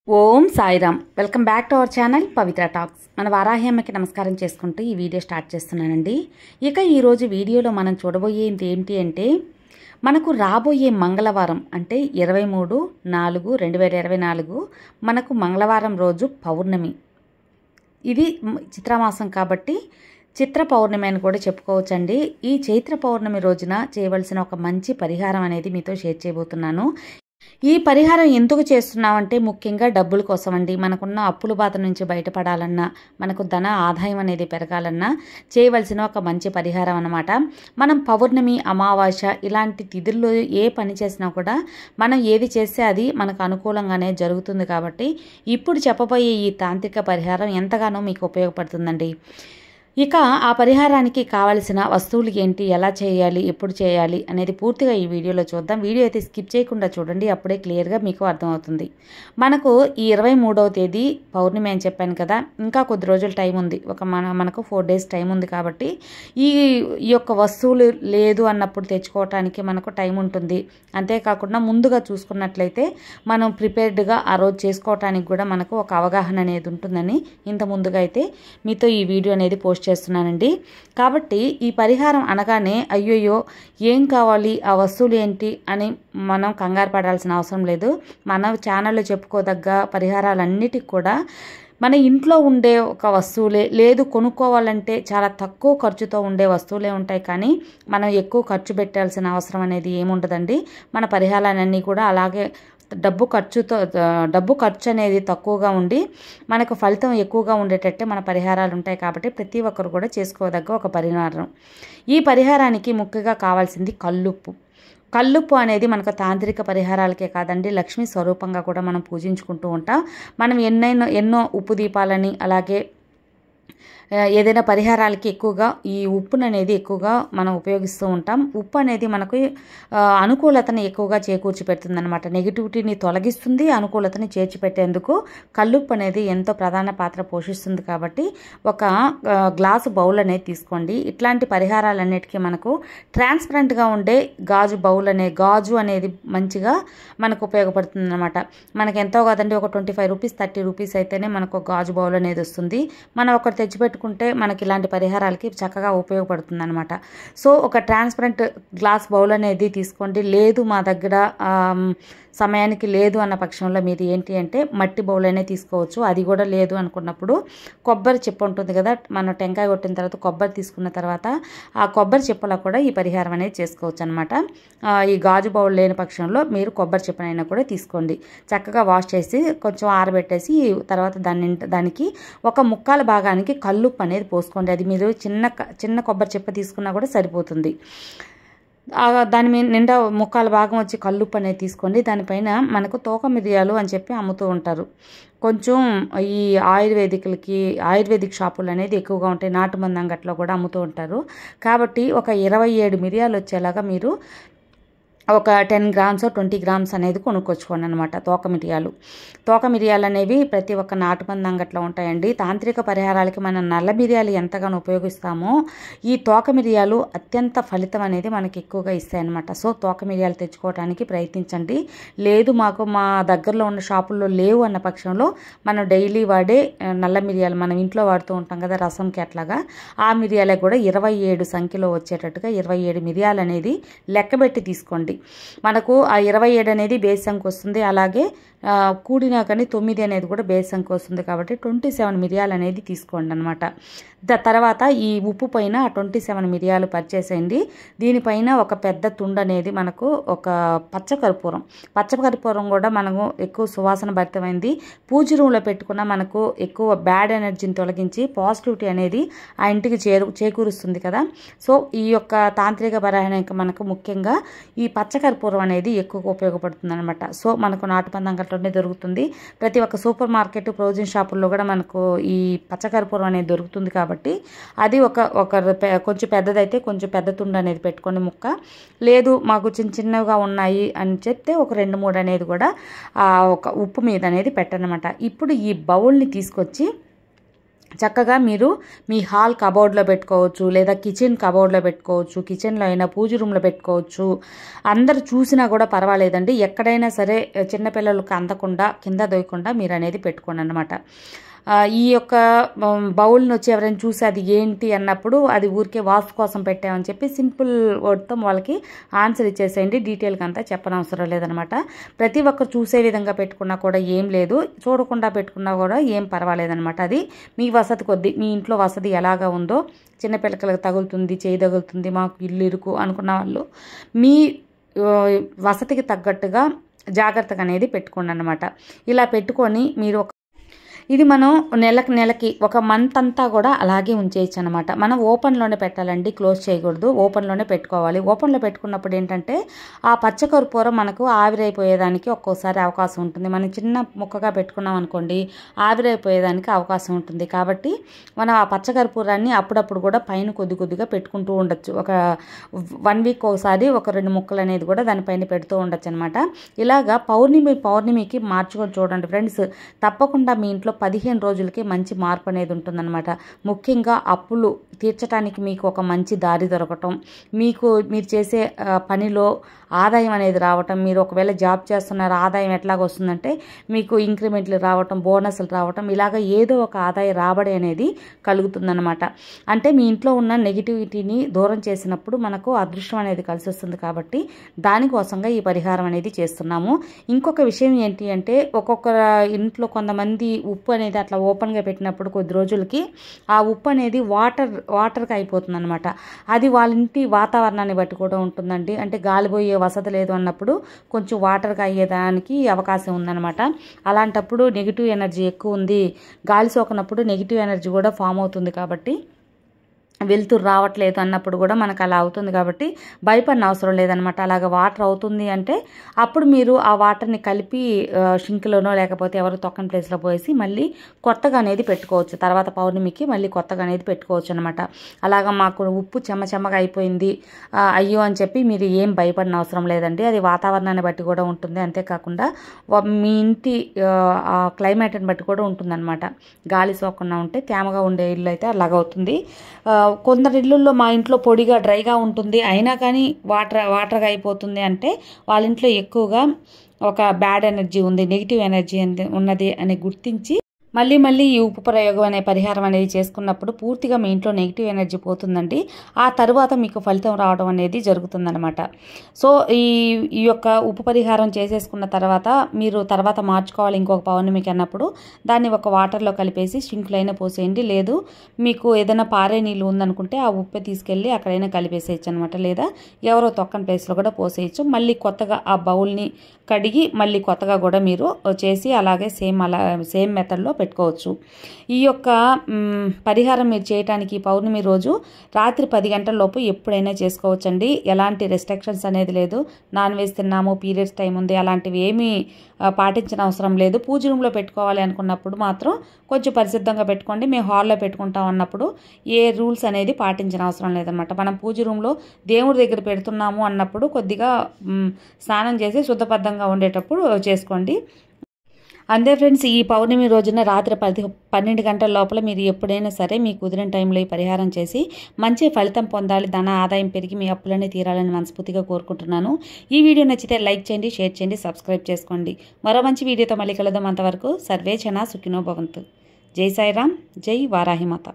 Om Sairam. Welcome back to our channel Pavitra talks. మన వారాహి అమ్మకి నమస్కారం చేసుకుంటూ ఈ వీడియో స్టార్ట్ చేస్తున్నానండి. ఇక ఈరోజు వీడియోలో మనం చూడబోయేది ఏంటి అంటే, మనకు రాబోయే మంగళవారం అంటే 23/4/2024 మనకు మంగళవారం రోజు పౌర్ణమి. ఇది చిత్రమాసం కాబట్టి చిత్ర పౌర్ణమి అని కూడా చెప్పుకోవచ్చండి. ఈ చైత్ర పౌర్ణమి రోజున చేయవలసిన ఒక మంచి పరిహారం అనేది మీతో షేర్ చేయబోతున్నాను. ఈ పరిహారం ఎందుకు చేస్తున్నామంటే ముఖ్యంగా డబ్బుల కోసం అండి. మనకున్న అప్పుల బాధ నుంచి బయటపడాలన్నా, మనకు ధన ఆదాయం అనేది పెరగాలన్నా చేయవలసిన ఒక మంచి పరిహారం అన్నమాట. మనం పౌర్ణమి, అమావాస్య ఇలాంటి తిథుల్లో ఏ పని చేసినా కూడా మనం ఏది చేస్తే అది మనకు అనుకూలంగానే జరుగుతుంది. కాబట్టి ఇప్పుడు చెప్పబోయే ఈ తాంత్రిక పరిహారం ఎంతగానో మీకు ఉపయోగపడుతుందండి. ఇక ఆ పరిహారానికి కావలసిన వస్తువులు ఏంటి, ఎలా చేయాలి, ఎప్పుడు చేయాలి అనేది పూర్తిగా ఈ వీడియోలో చూద్దాం. వీడియో అయితే స్కిప్ చేయకుండా చూడండి, అప్పుడే క్లియర్గా మీకు అర్థమవుతుంది. మనకు ఈ 23వ తేదీ పౌర్ణమి అని చెప్పాను కదా, ఇంకా కొద్ది రోజులు టైం ఉంది. మనకు 4 days టైం ఉంది. కాబట్టి ఈ యొక్క వస్తువులు లేదు అన్నప్పుడు తెచ్చుకోవటానికి మనకు టైం ఉంటుంది. అంతేకాకుండా ముందుగా చూసుకున్నట్లయితే మనం ప్రిపేర్డ్గా ఆ రోజు చేసుకోవటానికి కూడా మనకు ఒక అవగాహన అనేది ఉంటుందని ఇంత ముందుగా అయితే మీతో ఈ వీడియో అనేది పోస్ట్ చేస్తున్నానండి. కాబట్టి ఈ పరిహారం అనగానే అయ్యోయ్యో ఏం కావాలి, ఆ వస్తువులు ఏంటి అని మనం కంగారు పడాల్సిన అవసరం లేదు. మన ఛానల్లో చెప్పుకోదగ్గ పరిహారాలన్నిటికి కూడా మన ఇంట్లో ఉండే ఒక వస్తువులే, లేదు కొనుక్కోవాలంటే చాలా తక్కువ ఖర్చుతో ఉండే వస్తువులే ఉంటాయి. కానీ మనం ఎక్కువ ఖర్చు పెట్టాల్సిన అవసరం అనేది ఏముండదండి. మన పరిహారాలన్నీ కూడా అలాగే డబ్బు ఖర్చు అనేది తక్కువగా ఉండి మనకు ఫలితం ఎక్కువగా ఉండేటట్టే మన పరిహారాలు ఉంటాయి. కాబట్టి ప్రతి ఒక్కరు కూడా చేసుకోదగ్గ ఒక పరిహారం. ఈ పరిహారానికి ముఖ్యంగా కావాల్సింది కల్లుప్పు. కల్లుప్పు అనేది మనకు తాంత్రిక పరిహారాలకే కాదండి, లక్ష్మీ స్వరూపంగా కూడా మనం పూజించుకుంటూ ఉంటాం. మనం ఎన్నో ఉప్పు దీపాలని, అలాగే ఏదైనా పరిహారాలకి ఎక్కువగా ఈ ఉప్పును అనేది ఎక్కువగా మనం ఉపయోగిస్తూ ఉంటాం. ఉప్పు అనేది మనకు అనుకూలతను ఎక్కువగా చేకూర్చి పెడుతుంది అనమాట. నెగిటివిటీని తొలగిస్తుంది, అనుకూలతని చేర్చిపెట్టేందుకు కల్లుప్పు అనేది ఎంతో ప్రధాన పాత్ర పోషిస్తుంది. కాబట్టి ఒక గ్లాసు బౌల్ అనేది తీసుకోండి. ఇట్లాంటి పరిహారాలన్నిటికీ మనకు ట్రాన్స్పరెంట్గా ఉండే గాజు అనేది మంచిగా మనకు ఉపయోగపడుతుంది అనమాట. మనకు ఎంతో కాదండి, ఒక 25 రూపీస్ 30 రూపీస్ అయితేనే మనకు గాజు బౌల్ అనేది వస్తుంది. మనం ఒకటి తెచ్చిపెట్టుకుంటే మనకి ఇలాంటి పరిహారాలకి చక్కగా ఉపయోగపడుతుంది అనమాట. సో ఒక ట్రాన్స్పరెంట్ గ్లాస్ బౌల్ అనేది తీసుకోండి. లేదు మా దగ్గర సమయానికి లేదు అన్న పక్షంలో మీరు ఏంటి అంటే మట్టి బౌల్ అనేది తీసుకోవచ్చు. అది కూడా లేదు అనుకున్నప్పుడు కొబ్బరి చెప్ప ఉంటుంది కదా, మనం టెంకాయ కొట్టిన తర్వాత కొబ్బరి తీసుకున్న తర్వాత ఆ కొబ్బరి చెప్పలో కూడా ఈ పరిహారం అనేది చేసుకోవచ్చు అనమాట. ఈ గాజు బౌల్ లేని పక్షంలో మీరు కొబ్బరి చెప్పనైనా కూడా తీసుకోండి. చక్కగా వాష్ చేసి కొంచెం ఆరబెట్టేసి తర్వాత దానికి ఒక ముక్కాల భాగానికి కల్లుప్పు అనేది పోసుకోండి. అది మీరు చిన్న కొబ్బరి చెప్ప తీసుకున్నా కూడా సరిపోతుంది. దాని మీద నిండా ముక్కాల భాగం వచ్చి కల్లుప్పు అనేది తీసుకోండి. దానిపైన మనకు తోక మిరియాలు అని చెప్పి అమ్ముతూ ఉంటారు. కొంచెం ఈ ఆయుర్వేదిక్ షాపులు అనేది ఎక్కువగా ఉంటాయి. నాటు మంది అంగట్లో కూడా అమ్ముతూ ఉంటారు. కాబట్టి ఒక 27 మిరియాలు వచ్చేలాగా మీరు ఒక 10 grams 20 grams అనేది కొనుక్కొచ్చుకోండి అనమాట. తోక మిరియాలు అనేవి ప్రతి ఒక్క నాటుమంది అంగట్లో ఉంటాయండి. తాంత్రిక పరిహారాలకి మనం నల్ల మిరియాలు ఎంతగానో ఉపయోగిస్తామో ఈ తోక మిరియాలు అత్యంత ఫలితం అనేది మనకి ఎక్కువగా ఇస్తాయన్నమాట. సో తోక మిరియాలు తెచ్చుకోవడానికి ప్రయత్నించండి. లేదు మాకు మా దగ్గరలో ఉన్న షాపుల్లో లేవు అన్న పక్షంలో మనం డైలీ వాడే నల్ల మిరియాలు మనం ఇంట్లో వాడుతూ ఉంటాం కదా రసంకి, అట్లాగా ఆ మిరియాలే కూడా 27 సంఖ్యలో వచ్చేటట్టుగా 27 మిరియాలు అనేది లెక్కబెట్టి తీసుకోండి. మనకు ఆ 27 అనేది బేస్ సంఖ్య వస్తుంది. అలాగే కూడినా కానీ 9 అనేది కూడా బేస్ సంఖ్య వస్తుంది. కాబట్టి 27 మిరియాలు అనేది తీసుకోండి అనమాట. తర్వాత ఈ ఉప్పు పైన 27 మిరియాలు పరిచేసేయండి. దీనిపైన ఒక పెద్ద తుండు అనేది మనకు ఒక పచ్చకర్పూరం కూడా మనకు ఎక్కువ సువాసన భరితమైంది. పూజ రూమ్లో పెట్టుకున్న మనకు ఎక్కువ బ్యాడ్ ఎనర్జీని తొలగించి పాజిటివిటీ అనేది ఆ ఇంటికి చేకూరుస్తుంది కదా. సో ఈ యొక్క తాంత్రిక పరిహారానికి మనకు ముఖ్యంగా ఈ పచ్చకర్పూరం అనేది ఎక్కువగా ఉపయోగపడుతుంది అనమాట. సో మనకు నాటుమంది అంగట్లోనే దొరుకుతుంది. ప్రతి ఒక్క సూపర్ మార్కెట్, ప్రొవిజన్ షాపుల్లో కూడా మనకు ఈ పచ్చకర్పూరం అనేది దొరుకుతుంది. కాబట్టి అది కొంచెం పెద్దదైతే కొంచెం పెద్ద తుండు అనేది పెట్టుకోండి ముక్క. లేదు మాకు చిన్నగా ఉన్నాయి అని చెప్తే ఒక 2-3 అనేది కూడా ఒక ఉప్పు మీద అనేది పెట్టనమాట. ఇప్పుడు ఈ బౌల్ని తీసుకొచ్చి చక్కగా మీరు మీ హాల్ కబోర్డ్లో పెట్టుకోవచ్చు, లేదా కిచెన్ కబోర్డ్లో పెట్టుకోవచ్చు, కిచెన్లో అయినా పూజ రూమ్లో పెట్టుకోవచ్చు. అందరు చూసినా కూడా పర్వాలేదండి. ఎక్కడైనా సరే చిన్నపిల్లలకు అందకుండా కింద దొయ్యకుండా మీరు అనేది పెట్టుకోండి అన్నమాట. ఈ యొక్క బౌల్ని వచ్చి ఎవరైనా చూసి అది ఏంటి అన్నప్పుడు అది ఊరికే వాస్తు కోసం పెట్టామని చెప్పి సింపుల్ వర్డ్తో వాళ్ళకి ఆన్సర్ ఇచ్చేసేయండి. డీటెయిల్గా అంతా చెప్పనవసరం లేదనమాట. ప్రతి ఒక్కరు చూసే విధంగా పెట్టుకున్నా కూడా ఏం లేదు, చూడకుండా పెట్టుకున్నా కూడా ఏం పర్వాలేదనమాట. అది మీ వసతి కొద్దీ, మీ ఇంట్లో వసతి ఎలాగా ఉందో, చిన్నపిల్లలకు తగులుతుంది, చేయి తగులుతుంది, మాకు ఇల్లు ఇరుకు అనుకున్న వాళ్ళు మీ వసతికి తగ్గట్టుగా జాగ్రత్తగా అనేది పెట్టుకోండి అన్నమాట. ఇలా పెట్టుకొని మీరు ఇది మనం నెలకి ఒక మంత్ అంతా కూడా అలాగే ఉంచేయచ్చు అనమాట. మనం ఓపెన్లోనే పెట్టాలండి, క్లోజ్ చేయకూడదు. ఓపెన్లోనే పెట్టుకోవాలి. ఓపెన్లో పెట్టుకున్నప్పుడు ఏంటంటే ఆ పచ్చకర్పూరం మనకు ఆవిరైపోయేదానికి ఒక్కోసారి అవకాశం ఉంటుంది. మనం చిన్న ముక్కగా పెట్టుకున్నాం అనుకోండి, ఆవిరైపోయేదానికి అవకాశం ఉంటుంది. కాబట్టి మనం ఆ పచ్చకర్పూరాన్ని అప్పుడప్పుడు కూడా పైన కొద్దిగా పెట్టుకుంటూ ఉండొచ్చు. ఒక 1 వీక్ ఒకసారి ఒక 2 ముక్కలు అనేది కూడా దానిపైన పెడుతూ ఉండొచ్చు అనమాట. ఇలాగా పౌర్ణమికి మార్చుకొని చూడండి ఫ్రెండ్స్. తప్పకుండా మీ ఇంట్లో 15 రోజులకి మంచి మార్పు అనేది ఉంటుందన్నమాట. ముఖ్యంగా అప్పులు తీర్చడానికి మీకు ఒక మంచి దారి దొరకటం, మీరు చేసే పనిలో ఆదాయం అనేది రావటం, మీరు ఒకవేళ జాబ్ చేస్తున్నారు, ఆదాయం ఎట్లాగ వస్తుందంటే మీకు ఇంక్రిమెంట్లు రావటం, బోనస్లు రావటం, ఇలాగ ఏదో ఒక ఆదాయ రాబడి అనేది కలుగుతుందన్నమాట. అంటే మీ ఇంట్లో ఉన్న నెగిటివిటీని దూరం చేసినప్పుడు మనకు అదృష్టం అనేది కలిసి వస్తుంది. కాబట్టి దానికోసంగా ఈ పరిహారం అనేది చేస్తున్నాము. ఇంకొక విషయం ఏంటి అంటే, ఒక్కొక్క ఇంట్లో కొంతమంది ఉప్పు అనేది అట్లా ఓపెన్గా పెట్టినప్పుడు కొద్ది రోజులకి ఆ ఉప్పు అనేది వాటర్గా అయిపోతుంది అనమాట. అది వాళ్ళ ఇంటి వాతావరణాన్ని బట్టి కూడా ఉంటుందండి. అంటే గాలిపోయే వసతి లేదు అన్నప్పుడు కొంచెం వాటర్గా అయ్యేదానికి అవకాశం ఉందన్నమాట. అలాంటప్పుడు నెగిటివ్ ఎనర్జీ ఎక్కువ ఉంది, గాలి సోకినప్పుడు నెగిటివ్ ఎనర్జీ కూడా ఫామ్ అవుతుంది. కాబట్టి వెలుతురు రావట్లేదు అన్నప్పుడు కూడా మనకు అలా అవుతుంది. కాబట్టి భయపడిన అవసరం లేదనమాట. అలాగ వాటర్ అవుతుంది అంటే అప్పుడు మీరు ఆ వాటర్ని కలిపి షింక్లోనో లేకపోతే ఎవరు తొక్కని ప్లేస్లో పోసి మళ్ళీ కొత్తగా అనేది పెట్టుకోవచ్చు. తర్వాత పౌర్ణమికి మళ్ళీ కొత్తగా అనేది పెట్టుకోవచ్చు అనమాట. అలాగ మాకు ఉప్పు చెమ్మగా అయిపోయింది అయ్యో అని చెప్పి మీరు ఏం భయపడిన అవసరం లేదండి. అది వాతావరణాన్ని బట్టి కూడా ఉంటుంది. అంతేకాకుండా మీ ఇంటి క్లైమేట్ని బట్టి కూడా ఉంటుందన్నమాట. గాలి సోకకుండా ఉంటే తేమగా ఉండే ఇల్లు అయితే అలాగవుతుంది. కొందరి ఇళ్ళల్లో మా ఇంట్లో పొడిగా డ్రైగా ఉంటుంది, అయినా కానీ వాటర్గా అయిపోతుంది అంటే వాళ్ళ ఇంట్లో ఎక్కువగా ఒక బ్యాడ్ ఎనర్జీ ఉంది, నెగిటివ్ ఎనర్జీ ఉన్నది అని గుర్తించి మళ్ళీ ఈ ఉప్పు ప్రయోగం అనే పరిహారం అనేది చేసుకున్నప్పుడు పూర్తిగా మీ ఇంట్లో నెగిటివ్ ఎనర్జీ పోతుందండి. ఆ తర్వాత మీకు ఫలితం రావడం అనేది జరుగుతుందన్నమాట. సో ఈ యొక్క ఉప్పు పరిహారం చేసేసుకున్న తర్వాత మీరు తర్వాత మార్చుకోవాలి ఇంకొక పౌర్ణమికి అన్నప్పుడు దాన్ని ఒక వాటర్లో కలిపేసి షింక్లో అయినా పోసేయండి. లేదు మీకు ఏదైనా పారే నీళ్ళు ఉందనుకుంటే ఆ ఉప్పు తీసుకెళ్ళి అక్కడైనా కలిపేసేయచ్చు అనమాట. లేదా ఎవరో తొక్కని ప్లేస్లో కూడా పోసేయచ్చు. మళ్ళీ కొత్తగా ఆ బౌల్ని కడిగి మళ్ళీ కొత్తగా కూడా మీరు చేసి అలాగే సేమ్ మెథడ్లో పెట్టుకోవచ్చు. ఈ యొక్క పరిహారం మీరు చేయడానికి పౌర్ణమి రోజు రాత్రి 10 గంటల లోపు ఎప్పుడైనా చేసుకోవచ్చండి. ఎలాంటి రెస్ట్రిక్షన్స్ అనేది లేదు. నాన్ వెజ్ తిన్నాము, పీరియడ్స్ టైం ఉంది, అలాంటివి ఏమీ పాటించిన అవసరం లేదు. పూజ రూమ్లో పెట్టుకోవాలి అనుకున్నప్పుడు మాత్రం కొంచెం పరిశుద్ధంగా పెట్టుకోండి. మేము హాల్లో పెట్టుకుంటాం అన్నప్పుడు ఏ రూల్స్ అనేది పాటించిన అవసరం లేదనమాట. మనం పూజ రూమ్లో దేవుడి దగ్గర పెడుతున్నాము అన్నప్పుడు కొద్దిగా స్నానం చేసి శుద్ధబద్ధంగా ఉండేటప్పుడు చేసుకోండి. అంతే ఫ్రెండ్స్, ఈ పౌర్ణమి రోజున రాత్రి 12 గంటల లోపల మీరు ఎప్పుడైనా సరే మీ కుదిరిన టైంలో ఈ పరిహారం చేసి మంచి ఫలితం పొందాలి, ధన ఆదాయం పెరిగి మీ అప్పులన్నీ తీరాలని మనస్ఫూర్తిగా కోరుకుంటున్నాను. ఈ వీడియో నచ్చితే లైక్ చేయండి, షేర్ చేయండి, సబ్స్క్రైబ్ చేసుకోండి. మరో మంచి వీడియోతో మళ్ళీ కలుద్దాం. అంతవరకు సర్వే జన సుఖినో భవంతు. జై సాయిరామ్, జై వారాహిమాత.